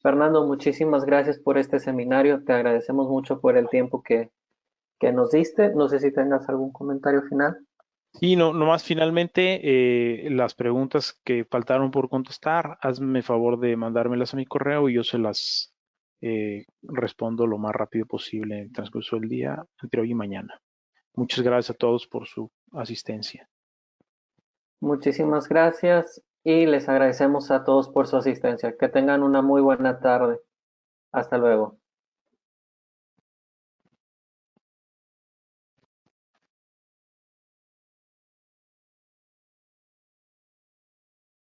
Fernando, muchísimas gracias por este seminario. Te agradecemos mucho por el tiempo que nos diste. No sé si tengas algún comentario final. Y no, nomás finalmente, las preguntas que faltaron por contestar, hazme favor de mandármelas a mi correo y yo se las respondo lo más rápido posible en el transcurso del día, entre hoy y mañana. Muchas gracias a todos por su asistencia. Muchísimas gracias y les agradecemos a todos por su asistencia. Que tengan una muy buena tarde. Hasta luego.